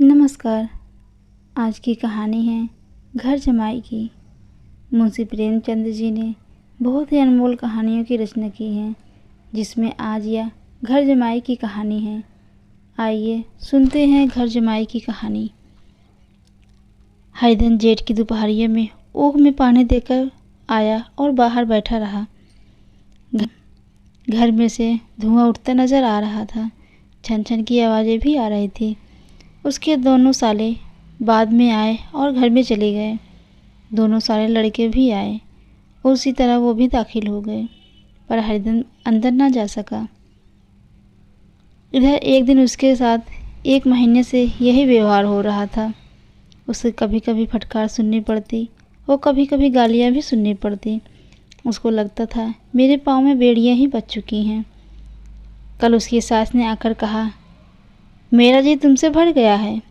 नमस्कार। आज की कहानी है घर जमाई की। मुंशी प्रेमचंद जी ने बहुत ही अनमोल कहानियों की रचना की है, जिसमें आज यह घर जमाई की कहानी है। आइए सुनते हैं घर जमाई की कहानी। हरिधन जेठ की दोपहरिया में ऊख में पानी देकर आया और बाहर बैठा रहा। घर में से धुआं उठता नजर आ रहा था। छन छन की आवाज़ें भी आ रही थी। उसके दोनों साले बाद में आए और घर में चले गए। दोनों साले लड़के भी आए और उसी तरह वो भी दाखिल हो गए, पर हरिधन अंदर ना जा सका। इधर एक दिन उसके साथ 1 महीने से यही व्यवहार हो रहा था। उसे कभी कभी फटकार सुननी पड़ती और कभी कभी गालियाँ भी सुननी पड़ती। उसको लगता था मेरे पाँव में बेड़ियाँ ही बच चुकी हैं। कल उसकी सास ने आकर कहा, मेरा जी तुमसे भर गया है।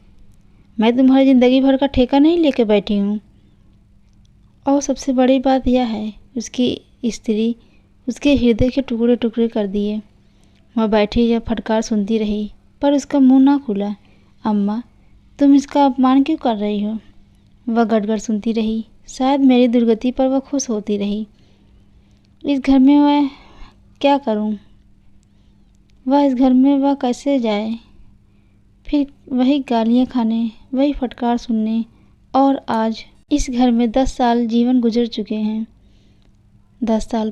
मैं तुम्हारी ज़िंदगी भर का ठेका नहीं लेके बैठी हूँ। और सबसे बड़ी बात यह है, उसकी स्त्री उसके हृदय के टुकड़े टुकड़े कर दिए। वह बैठी या फटकार सुनती रही, पर उसका मुंह ना खुला। अम्मा, तुम इसका अपमान क्यों कर रही हो? वह गड़गड़ सुनती रही। शायद मेरी दुर्गति पर वह खुश होती रही। इस घर में वह क्या करूं? इस घर में वह कैसे जाए? फिर वही गालियाँ खाने, वही फटकार सुनने। और आज इस घर में 10 साल जीवन गुजर चुके हैं। 10 साल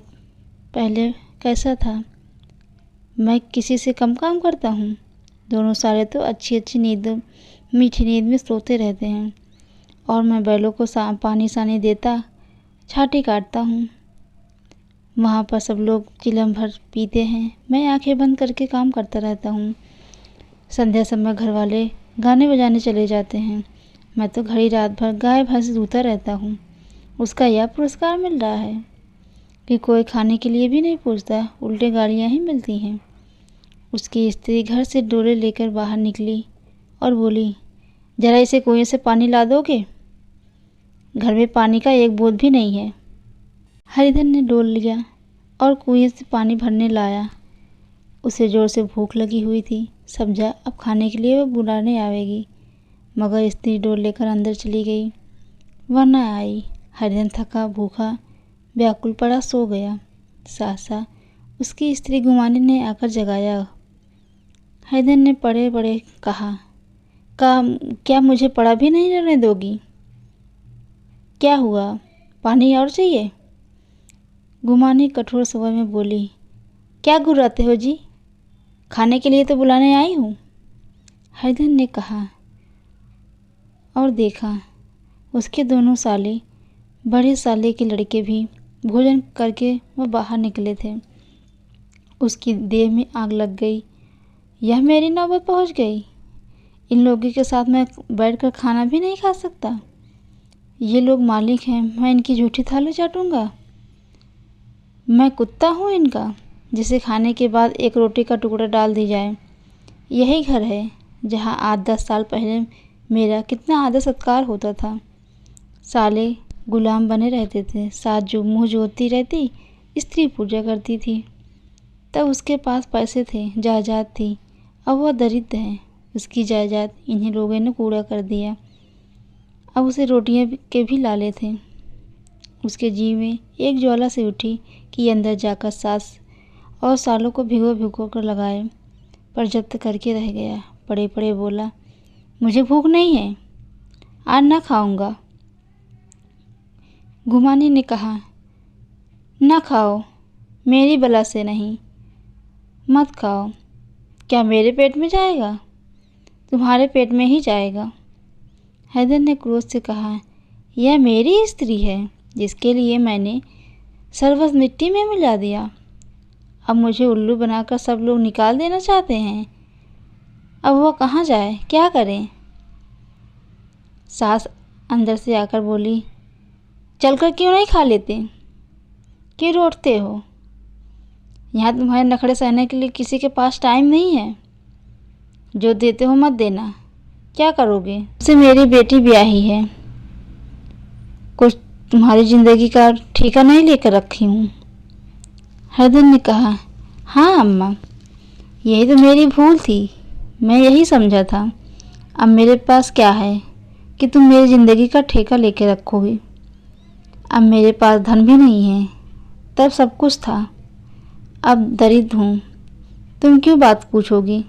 पहले कैसा था? मैं किसी से कम काम करता हूँ? दोनों साले तो अच्छी अच्छी नींद, मीठी नींद में सोते रहते हैं और मैं बैलों को पानी सानी देता, छाटी काटता हूँ। वहाँ पर सब लोग चिलम भर पीते हैं, मैं आंखें बंद करके काम करता रहता हूँ। संध्या समय घर वाले गाने बजाने चले जाते हैं। मैं तो घड़ी रात भर गाय भैंस धोता रहता हूँ। उसका यह पुरस्कार मिल रहा है कि कोई खाने के लिए भी नहीं पूछता, उल्टे गालियाँ ही मिलती हैं। उसकी स्त्री घर से डोले लेकर बाहर निकली और बोली, जरा इसे कुएं से पानी ला दोगे? घर में पानी का एक बूंद भी नहीं है। हरिधन ने डोल लिया और कुएं से पानी भरने लाया। उसे जोर से भूख लगी हुई थी। समझा अब खाने के लिए वह बुलाने आवेगी, मगर स्त्री डोल लेकर अंदर चली गई। वह न आई। हरिधन थका भूखा व्याकुल पड़ा सो गया। सहसा उसकी स्त्री गुमानी ने आकर जगाया। हरिधन ने पड़े पड़े कहा, क्या मुझे पड़ा भी नहीं रहने दोगी? क्या हुआ, पानी और चाहिए? गुमानी कठोर स्वर में बोली, क्या गुर्राते हो जी? खाने के लिए तो बुलाने आई हूँ। हरिधन ने कहा और देखा उसके दोनों साले, बड़े साले के लड़के भी भोजन करके वह बाहर निकले थे। उसकी देह में आग लग गई। यह मेरी नौबत पहुँच गई। इन लोगों के साथ मैं बैठकर खाना भी नहीं खा सकता। ये लोग मालिक हैं, मैं इनकी झूठी थाली चाटूंगा? मैं कुत्ता हूँ इनका, जिसे खाने के बाद एक रोटी का टुकड़ा डाल दी जाए। यही घर है जहाँ 8-10 साल पहले मेरा कितना आदर सत्कार होता था। साले गुलाम बने रहते थे। सास जो मुँह जोतती रहती, स्त्री पूजा करती थी। तब उसके पास पैसे थे, जायदाद थी। अब वह दरिद्र है। उसकी जायदाद इन्हीं लोगों ने कूड़ा कर दिया। अब उसे रोटियां के भी लाले थे। उसके जी में एक ज्वाला से उठी कि अंदर जाकर सास और सालों को भिगो भिगो कर लगाए, पर जब्त करके रह गया। पड़े पड़े बोला, मुझे भूख नहीं है, आज ना खाऊंगा। गुमानी ने कहा, ना खाओ, मेरी बला से नहीं, मत खाओ। क्या मेरे पेट में जाएगा? तुम्हारे पेट में ही जाएगा। हरिधन ने क्रोध से कहा, यह मेरी स्त्री है, जिसके लिए मैंने सर्वस्व मिट्टी में मिला दिया। अब मुझे उल्लू बनाकर सब लोग निकाल देना चाहते हैं। अब वह कहाँ जाए, क्या करें? सास अंदर से आकर बोली, चलकर क्यों नहीं खा लेते? क्यों रोटते हो? यहाँ तुम्हारे नखरे सहने के लिए किसी के पास टाइम नहीं है। जो देते हो मत देना। क्या करोगे? से मेरी बेटी ब्याही है, कुछ तुम्हारी जिंदगी का ठेका नहीं लेकर रखी हूँ। हरिधन ने कहा, हाँ अम्मा, यही तो मेरी भूल थी। मैं यही समझा था अब मेरे पास क्या है कि तुम मेरी ज़िंदगी का ठेका लेके रखोगी। अब मेरे पास धन भी नहीं है, तब सब कुछ था, अब दरिद्र हूँ, तुम क्यों बात पूछोगी।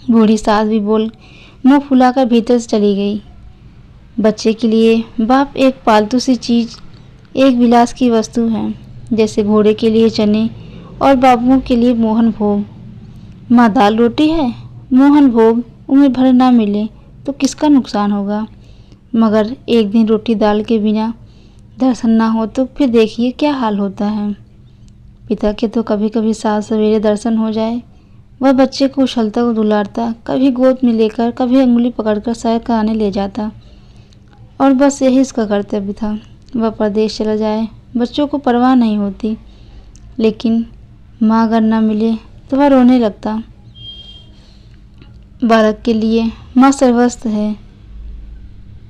बूढ़ी सास भी बोल मुंह फुलाकर भीतर से चली गई। बच्चे के लिए बाप एक पालतू सी चीज़, एक विलास की वस्तु है, जैसे घोड़े के लिए चने और बाबुओं के लिए मोहन भोग। माँ दाल रोटी है, मोहन भोग उम्र भर ना मिले तो किसका नुकसान होगा, मगर एक दिन रोटी दाल के बिना दर्शन ना हो तो फिर देखिए क्या हाल होता है। पिता के तो कभी कभी सात सवेरे दर्शन हो जाए, वह बच्चे को उछलता को दुलारता, कभी गोद में लेकर कभी अंगुली पकड़कर सैर कराने ले जाता, और बस यही इसका कर्तव्य था। वह परदेश चला जाए, बच्चों को परवाह नहीं होती, लेकिन माँ अगर न मिले तो वह रोने लगता। बालक के लिए माँ सर्वस्व है।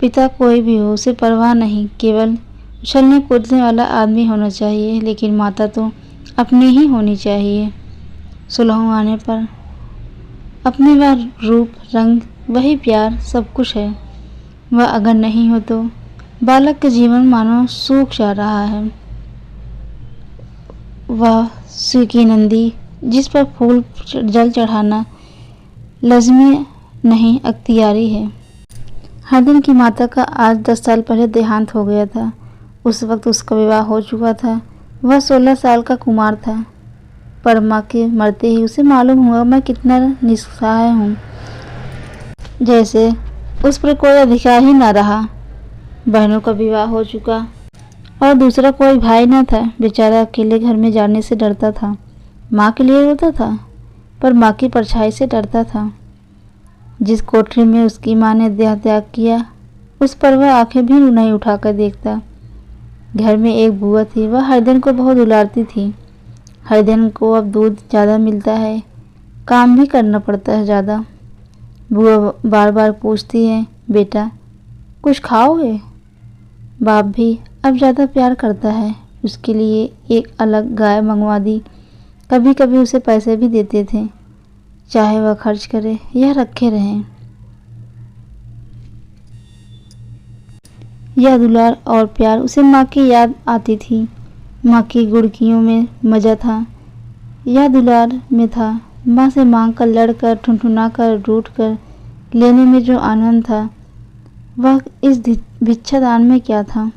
पिता कोई भी हो उसे परवाह नहीं, केवल उछलने कूदने वाला आदमी होना चाहिए, लेकिन माता तो अपनी ही होनी चाहिए। सुलह आने पर अपने वह रूप रंग, वही प्यार सब कुछ है। वह अगर नहीं हो तो बालक का जीवन मानो सूख जा रहा है। वह सूखी नंदी जिस पर फूल जल चढ़ाना लज़्मी नहीं अख्तियारी है। हरदिन की माता का आज 10 साल पहले देहांत हो गया था। उस वक्त उसका विवाह हो चुका था। वह 16 साल का कुमार था, पर माँ के मरते ही उसे मालूम हुआ मैं कितना निस्सहाय हूँ, जैसे उस पर कोई अधिकार ही न रहा। बहनों का विवाह हो चुका और दूसरा कोई भाई न था। बेचारा अकेले घर में जाने से डरता था। माँ के लिए रोता था, पर माँ की परछाई से डरता था। जिस कोठरी में उसकी माँ ने देह त्याग किया, उस पर वह आंखें भी नहीं उठाकर देखता। घर में एक बुआ थी, वह हरदिन को बहुत दुलारती थी। हरदिन को अब दूध ज़्यादा मिलता है, काम भी करना पड़ता है ज़्यादा। बुआ बार बार पूछती है, बेटा कुछ खाओगे। बाप भी अब ज़्यादा प्यार करता है, उसके लिए एक अलग गाय मंगवा दी। कभी कभी उसे पैसे भी देते थे, चाहे वह खर्च करे या रखे रहें। यह दुलार और प्यार उसे माँ की याद आती थी। माँ की गुड़कियों में मज़ा था, यह दुलार में था। माँ से मांग कर, लड़कर, ठुनठुना कर, रूठ कर लेने में जो आनंद था, वह इस भिक्षादान में क्या था।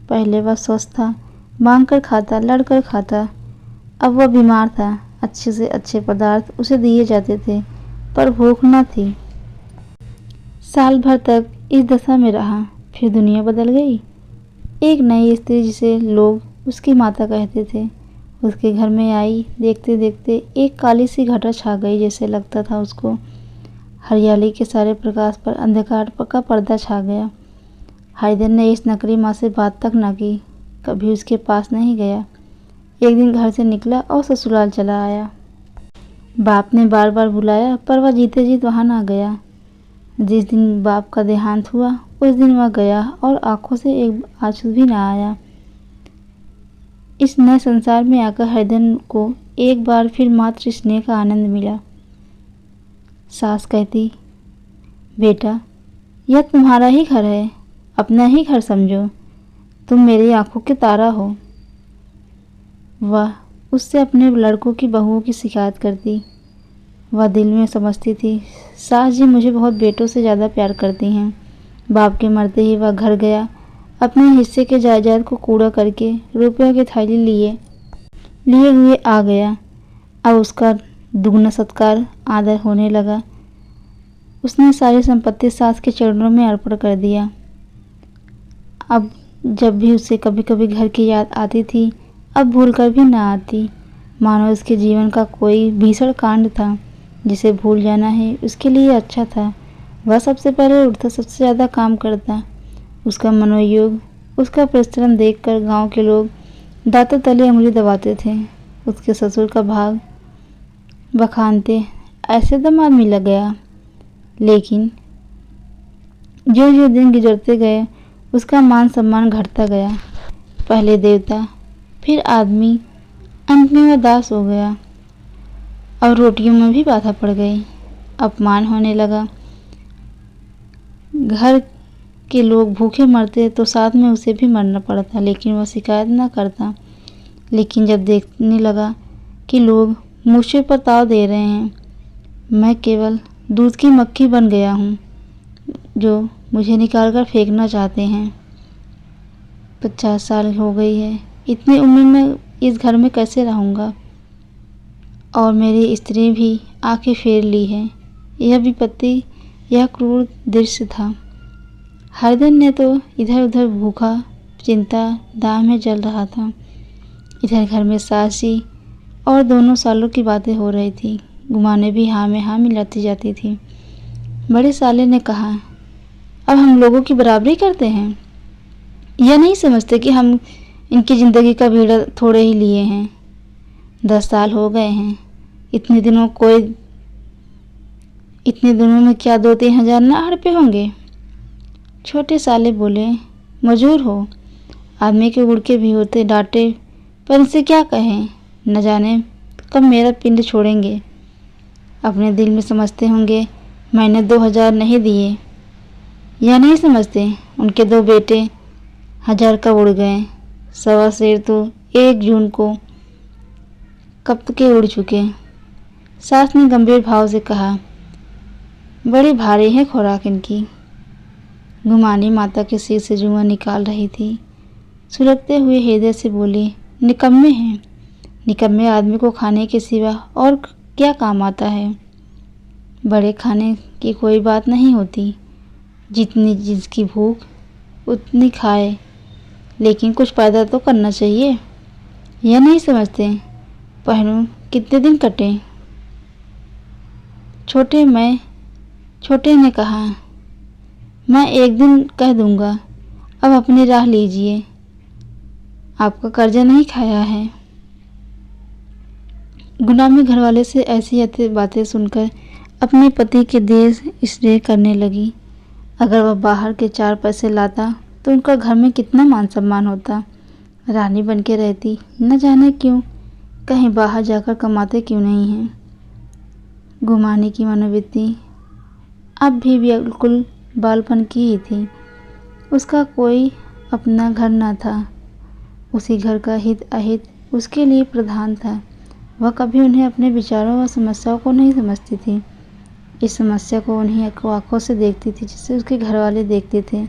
पहले वह स्वस्थ था, मांग कर खाता, लड़कर खाता। अब वह बीमार था, अच्छे से अच्छे पदार्थ उसे दिए जाते थे, पर भूख न थी। साल भर तक इस दशा में रहा, फिर दुनिया बदल गई। एक नई स्त्री, जिसे लोग उसकी माता कहते थे, उसके घर में आई। देखते देखते एक काली सी घटा छा गई, जैसे लगता था उसको। हरियाली के सारे प्रकाश पर अंधकार का पर्दा छा गया। हरिधन ने इस नकली माँ से बात तक न की, कभी उसके पास नहीं गया। एक दिन घर से निकला और ससुराल चला आया। बाप ने बार बार बुलाया, पर वह जीते जीत वहाँ ना गया। जिस दिन बाप का देहांत हुआ, उस दिन वह गया और आंखों से एक आंसू भी ना आया। इस नए संसार में आकर हरिधन को एक बार फिर मातृ स्नेह का आनंद मिला। सास कहती, बेटा यह तुम्हारा ही घर है, अपना ही घर समझो, तुम मेरी आंखों के तारा हो। वह उससे अपने लड़कों की बहुओं की शिकायत करती। वह दिल में समझती थी, सास जी मुझे बहुत बेटों से ज़्यादा प्यार करती हैं। बाप के मरते ही वह घर गया, अपने हिस्से के जायदाद को कूड़ा करके रुपयों की थैली लिए हुए आ गया। अब उसका दुगना सत्कार आदर होने लगा। उसने सारी संपत्ति सास के चरणों में अर्पण कर दिया। अब जब भी उसे कभी कभी घर की याद आती थी, अब भूलकर भी ना आती, मानो उसके जीवन का कोई भीषण कांड था जिसे भूल जाना है उसके लिए अच्छा था। वह सबसे पहले उठता, सबसे ज़्यादा काम करता। उसका मनोयोग, उसका परिश्रम देखकर गांव के लोग दांतों तले उंगली दबाते थे। उसके ससुर का भाग बखानते, ऐसे दामाद मिल गया। लेकिन जो जो दिन गुजरते गए, उसका मान सम्मान घटता गया। पहले देवता, फिर आदमी, अंत में वह दास हो गया। और रोटियों में भी बाधा पड़ गई, अपमान होने लगा। घर के लोग भूखे मरते तो साथ में उसे भी मरना पड़ता, लेकिन वह शिकायत न करता। लेकिन जब देखने लगा कि लोग मुझे पर ताव दे रहे हैं, मैं केवल दूध की मक्खी बन गया हूँ जो मुझे निकाल कर फेंकना चाहते हैं। 50 साल हो गई है, इतनी उम्र में इस घर में कैसे रहूँगा। और मेरी स्त्री भी आंखें फेर ली है। यह विपत्ति, यह क्रूर दृश्य था। हरदन ने तो इधर उधर भूखा चिंता दाह में जल रहा था। इधर घर में सासी और दोनों सालों की बातें हो रही थी। गुमाने भी हाँ में हाँ मिलाती जाती थी। बड़े साले ने कहा, अब हम लोगों की बराबरी करते हैं। यह नहीं समझते कि हम इनकी ज़िंदगी का बीड़ा थोड़े ही लिए हैं। 10 साल हो गए हैं। इतने दिनों में क्या 2-3 हज़ार ना हड़पे होंगे। छोटे साले बोले, मजूर हो, आदमी के गुड़के भी होते। डांटे पर इनसे क्या कहें, न जाने कब मेरा पिंड छोड़ेंगे। अपने दिल में समझते होंगे मैंने 2,000 नहीं दिए। यह नहीं समझते उनके 2 बेटे 1000 कब उड़ गए। 1.25 शेर तो 1 जून को कब के उड़ चुके। सास ने गंभीर भाव से कहा, बड़ी भारी है खुराक इनकी। गुमानी माता के सिर से जुआ निकाल रही थी। सुलगते हुए हृदय से बोली, निकम्मे हैं। निकम्मे आदमी को खाने के सिवा और क्या काम आता है। बड़े खाने की कोई बात नहीं होती। जितनी जिसकी भूख उतनी खाए, लेकिन कुछ पैदा तो करना चाहिए। यह नहीं समझते पहनूं कितने दिन कटे। छोटे ने कहा, मैं एक दिन कह दूंगा, अब अपनी राह लीजिए। आपका कर्जा नहीं खाया है। गुलामी घरवाले से ऐसी बातें सुनकर अपने पति के देश स्नेह करने लगी। अगर वह बाहर के 4 पैसे लाता तो उनका घर में कितना मान सम्मान होता। रानी बन के रहती, न जाने क्यों कहीं बाहर जाकर कमाते क्यों नहीं हैं। गुमानी की मनोवृत्ति अब भी बिल्कुल बालपन की ही थी। उसका कोई अपना घर न था। उसी घर का हित अहित उसके लिए प्रधान था। वह कभी उन्हें अपने विचारों व समस्याओं को नहीं समझती थी। इस समस्या को उन्हीं आंखों से देखती थी जिससे उसके घर वाले देखते थे।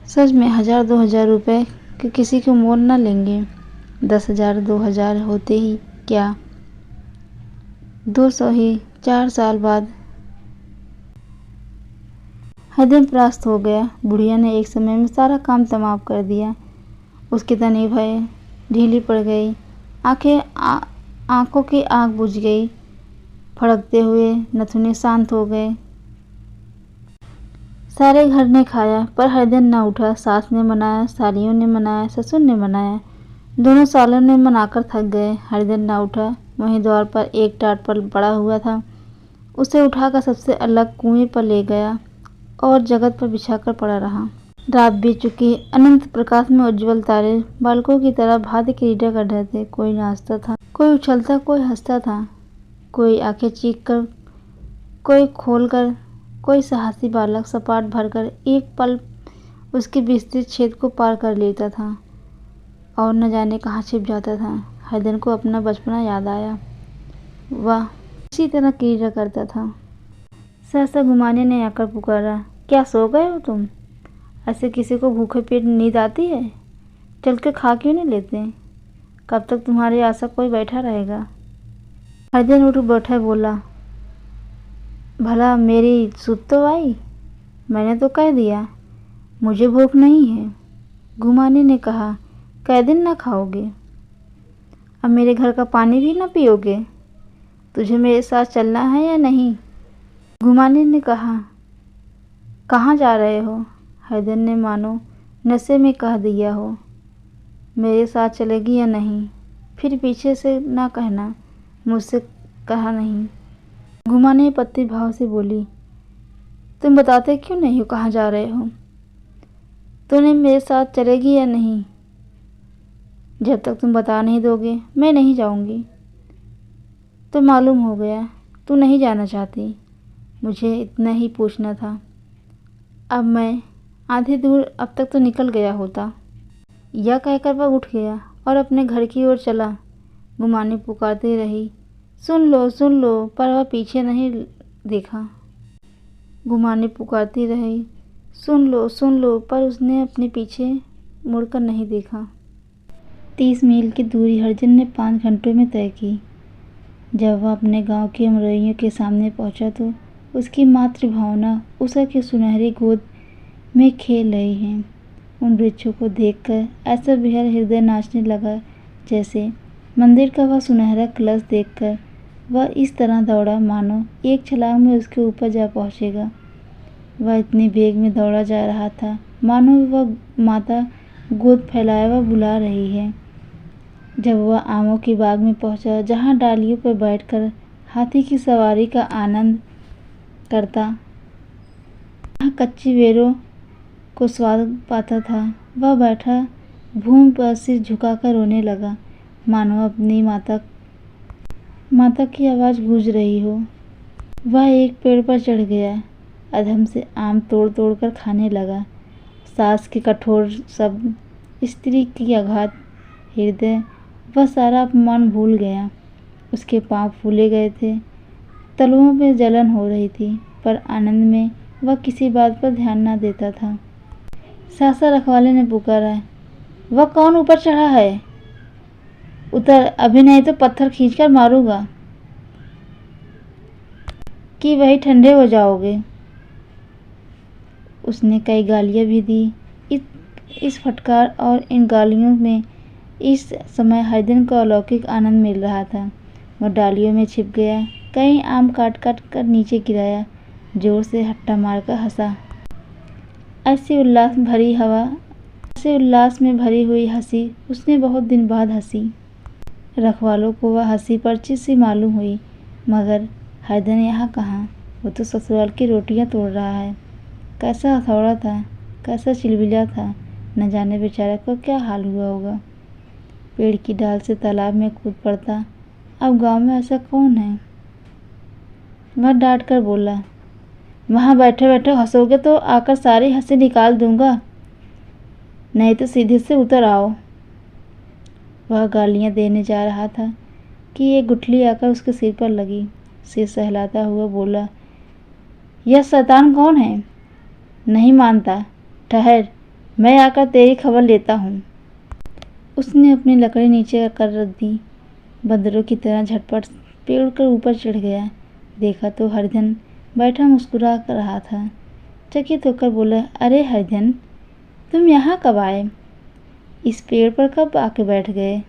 सच में 1000-2000 रुपए के किसी को मोल न लेंगे। 10,000-2000 होते ही क्या, 200 ही 4 साल बाद हरदम परास्त हो गया। बुढ़िया ने एक समय में सारा काम तमाम कर दिया। उसकी तनी भय ढीली पड़ गई। आंखों की आग बुझ गई। फड़कते हुए नथुने शांत हो गए। सारे घर ने खाया पर हरदन न उठा। सास ने मनाया, सालियों ने मनाया, ससुर ने मनाया, दोनों सालों ने मनाकर थक गए। हरदन न उठा। वहीं द्वार पर एक टाट पर पड़ा हुआ था। उसे उठाकर सबसे अलग कुएं पर ले गया और जगत पर बिछाकर पड़ा रहा। रात बीत चुकी। अनंत प्रकाश में उज्ज्वल तारे बालकों की तरह भांति क्रीड़ा कर रहे थे। कोई नाचता था, कोई उछलता, कोई हंसता था, कोई आंखें चीख कर, कोई खोल कर, कोई साहसी बालक सपाट भरकर एक पल उसके विस्तृत क्षेत्र को पार कर लेता था और न जाने कहाँ छिप जाता था। हरदन को अपना बचपना याद आया। वह इसी तरह क्रीड़ा करता था। सहसा गुमाने ने आकर पुकारा, क्या सो गए हो तुम? ऐसे किसी को भूखे पेट नींद आती है? चल के खा क्यों नहीं लेते? कब तक तुम्हारी आशा कोई बैठा रहेगा? हरदन उठ बैठा बोला, भला मेरी सुध तो आई? मैंने तो कह दिया मुझे भूख नहीं है। गुमाने ने कहा, कै दिन ना खाओगे? अब मेरे घर का पानी भी ना पियोगे? तुझे मेरे साथ चलना है या नहीं? गुमाने ने कहा, कहाँ जा रहे हो? हरदन ने मानो नशे में कह दिया हो, मेरे साथ चलेगी या नहीं? फिर पीछे से ना कहना, मुझसे कहा नहीं। गुमाने पत्ती भाव से बोली, तुम बताते क्यों नहीं हो कहाँ जा रहे हो? तूने मेरे साथ चलेगी या नहीं? जब तक तुम बता नहीं दोगे मैं नहीं जाऊंगी। तो मालूम हो गया तू नहीं जाना चाहती। मुझे इतना ही पूछना था। अब मैं आधी दूर अब तक तो निकल गया होता। यह कहकर वह उठ गया और अपने घर की ओर चला। गुमानी पुकारती रही, सुन लो, पर वह पीछे नहीं देखा। गुमानी पुकारती रही, सुन लो, पर उसने अपने पीछे मुड़कर नहीं देखा। 30 मील की दूरी हरिजन ने 5 घंटों में तय की। जब वह अपने गांव के अमरइयों के सामने पहुंचा तो उसकी मातृभावना उषा की सुनहरी गोद में खेल रही है। उन वृक्षों को देखकर ऐसा बेहद हृदय नाचने लगा जैसे मंदिर का वह सुनहरा कलश देखकर वह इस तरह दौड़ा मानो एक छलांग में उसके ऊपर जा पहुंचेगा। वह इतनी वेग में दौड़ा जा रहा था मानो वह माता गोद फैलाए वह बुला रही है। जब वह आमों की बाग में पहुंचा जहां डालियों पर बैठकर हाथी की सवारी का आनंद करता, वहाँ कच्ची बेरों को स्वाद पाता था, वह बैठा भूमि पर सिर झुकाकर रोने लगा मानो अपनी माता की आवाज़ गूंज रही हो। वह एक पेड़ पर चढ़ गया, अधम से आम तोड़ तोड़ कर खाने लगा। सास के कठोर शब्द, स्त्री की आघात हृदय, वह सारा अपमान भूल गया। उसके पांव फूले गए थे, तलुओं में जलन हो रही थी, पर आनंद में वह किसी बात पर ध्यान न देता था। सासा रखवाले ने पुकारा, वह कौन ऊपर चढ़ा है? उतर, अभी नहीं तो पत्थर खींचकर मारूंगा कि वही ठंडे हो जाओगे। उसने कई गालियां भी दी। इस फटकार और इन गालियों में इस समय हरिजन को अलौकिक आनंद मिल रहा था। वह डालियों में छिप गया, कई आम काट काट कर नीचे गिराया, जोर से हट्टा मारकर हंसा। ऐसे उल्लास में भरी हुई हंसी उसने बहुत दिन बाद हंसी। रखवालों को वह हंसी परिचित सी मालूम हुई, मगर हरिजन यहाँ कहाँ? वो तो ससुराल की रोटियां तोड़ रहा है। कैसा हथौड़ा था, कैसा चिलबिला था, न जाने बेचारे को क्या हाल हुआ होगा। पेड़ की डाल से तालाब में कूद पड़ता। अब गांव में ऐसा कौन है? वह डांट कर बोला, वहाँ बैठे बैठे हंसोगे तो आकर सारी हंसी निकाल दूंगा, नहीं तो सीधे से उतर आओ। वह गालियां देने जा रहा था कि एक गुठली आकर उसके सिर पर लगी। सिर सहलाता हुआ बोला, यह शैतान कौन है? नहीं मानता, ठहर, मैं आकर तेरी खबर लेता हूँ। उसने अपनी लकड़ी नीचे कर रख दी। बंदरों की तरह झटपट पेड़ कर ऊपर चढ़ गया। देखा तो हरिजन बैठा मुस्कुरा कर रहा था। चकित होकर बोला, अरे हरिजन, तुम यहाँ कब आए? इस पेड़ पर कब आके बैठ गए?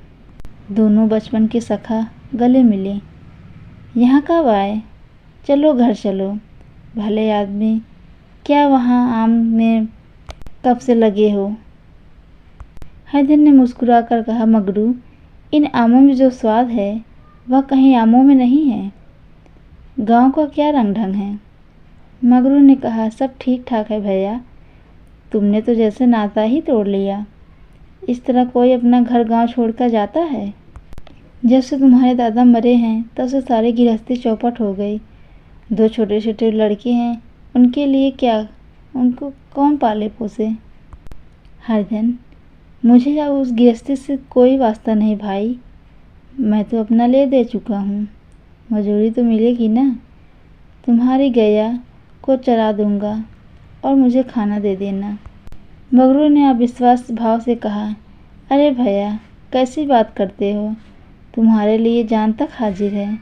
दोनों बचपन के सखा गले मिले। यहाँ कब आए? चलो घर चलो। भले आदमी, क्या वहाँ आम में कब से लगे हो? हरिजन ने मुस्कुरा कर कहा, मगरू, इन आमों में जो स्वाद है वह कहीं आमों में नहीं है। गांव का क्या रंग ढंग है? मगरू ने कहा, सब ठीक ठाक है भैया, तुमने तो जैसे नाता ही तोड़ लिया। इस तरह कोई अपना घर गांव छोड़कर जाता है? जब से तुम्हारे दादा मरे हैं तब से सारी गृहस्थी चौपट हो गई। 2 छोटे छोटे लड़के हैं, उनके लिए क्या, उनको कौन पाले पोसे? हरिजन, मुझे अब उस गृहस्थी से कोई वास्ता नहीं भाई, मैं तो अपना ले दे चुका हूँ। मजूरी तो मिलेगी ना? तुम्हारी गैया को चरा दूंगा और मुझे खाना दे देना। मगरू ने अविश्वास भाव से कहा, अरे भैया, कैसी बात करते हो? तुम्हारे लिए जान तक हाजिर है।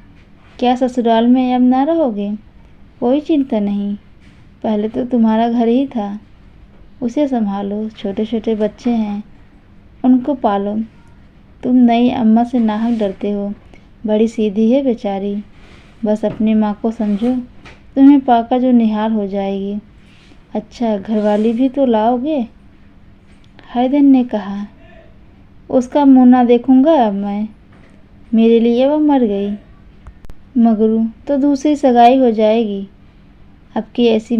क्या ससुराल में अब ना रहोगे? कोई चिंता नहीं, पहले तो तुम्हारा घर ही था, उसे संभालो। छोटे छोटे बच्चे हैं, उनको पालो। तुम नई अम्मा से नाहक डरते हो, बड़ी सीधी है बेचारी। बस अपनी माँ को समझो, तुम्हें पाकर जो निहार हो जाएगी। अच्छा, घरवाली भी तो लाओगे? हरिजन ने कहा, उसका मुँह ना देखूंगा अब मैं, मेरे लिए वह मर गई। मगरू, तो दूसरी सगाई हो जाएगी। अब की ऐसी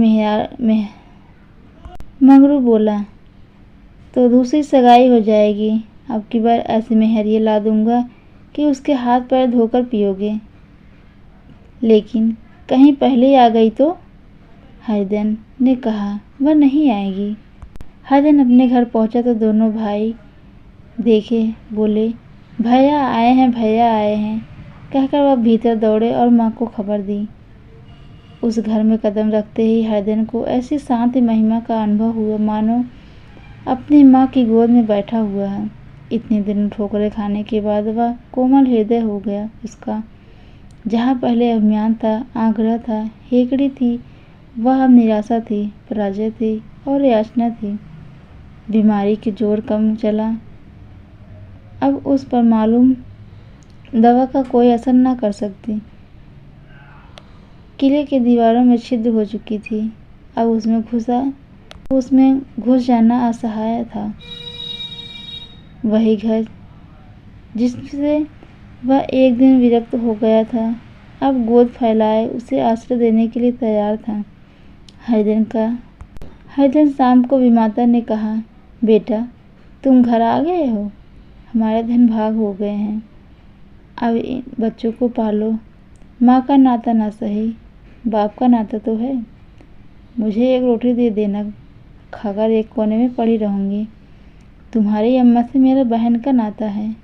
मगरू बोला, तो दूसरी सगाई हो जाएगी। अब की बार ऐसी मेहरिये ला दूंगा कि उसके हाथ पैर धोकर पियोगे। लेकिन कहीं पहले आ गई तो? हरिधन ने कहा, वह नहीं आएगी। हरिधन अपने घर पहुंचा तो दोनों भाई देखे, बोले, भैया आए हैं, भैया आए हैं, कहकर वह भीतर दौड़े और माँ को खबर दी। उस घर में कदम रखते ही हरिधन को ऐसी शांति महिमा का अनुभव हुआ मानो अपनी माँ की गोद में बैठा हुआ है। इतने दिन ठोकरें खाने के बाद वह कोमल हृदय हो गया उसका। जहाँ पहले अभिमान था, आग्रह था, हेकड़ी थी, वह अब निराशा थी, पराजय थी और याचना थी। बीमारी की जोर कम चला। अब उस पर मालूम दवा का कोई असर न कर सकती। किले की दीवारों में छिद्र हो चुकी थी। अब उसमें घुस जाना असहाय था। वही घर जिससे वह एक दिन विरक्त हो गया था, अब गोद फैलाए उसे आश्रय देने के लिए तैयार था। हरिधन शाम को विमाता ने कहा, बेटा तुम घर आ गए हो, हमारे धन भाग हो गए हैं। अब इन बच्चों को पालो। माँ का नाता ना सही, बाप का नाता तो है। मुझे एक रोटी दे देना, खाकर एक कोने में पड़ी रहूँगी। तुम्हारी अम्मा से मेरा बहन का नाता है,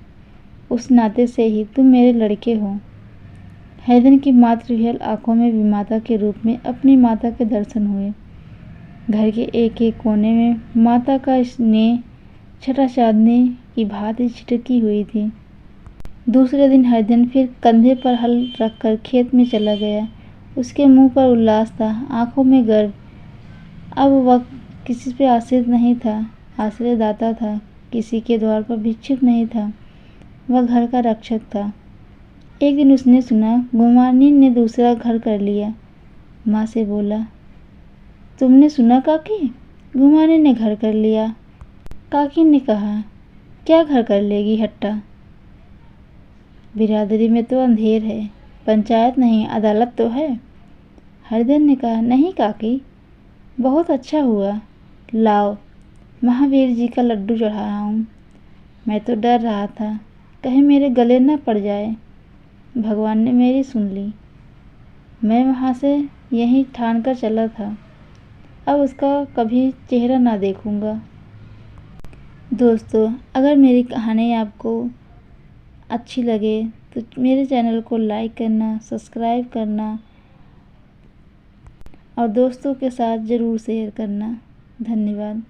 उस नाते से ही तुम मेरे लड़के हो। हरिधन की मातृविह्वल आंखों में विमाता के रूप में अपनी माता के दर्शन हुए। घर के एक एक कोने में माता का स्नेह छटा चांदनी की भांति छिटकी हुई थी। दूसरे दिन हरिधन फिर कंधे पर हल रखकर खेत में चला गया। उसके मुंह पर उल्लास था, आंखों में गर्व। अब वह किसी पे आश्रित नहीं था, आश्रयदाता था, किसी के द्वार पर भिक्षुक नहीं था, वह घर का रक्षक था। एक दिन उसने सुना गुमानी ने दूसरा घर कर लिया। माँ से बोला, तुमने सुना काकी, गुमानी ने घर कर लिया। काकी ने कहा, क्या घर कर लेगी हट्टा, बिरादरी में तो अंधेर है, पंचायत नहीं अदालत तो है। हरिधन ने कहा, नहीं काकी, बहुत अच्छा हुआ, लाओ महावीर जी का लड्डू चढ़ाया हूँ। मैं तो डर रहा था कहीं मेरे गले न पड़ जाए, भगवान ने मेरी सुन ली। मैं वहाँ से यहीं ठान कर चला था, अब उसका कभी चेहरा ना देखूँगा। दोस्तों, अगर मेरी कहानी आपको अच्छी लगे तो मेरे चैनल को लाइक करना, सब्सक्राइब करना और दोस्तों के साथ ज़रूर शेयर करना। धन्यवाद।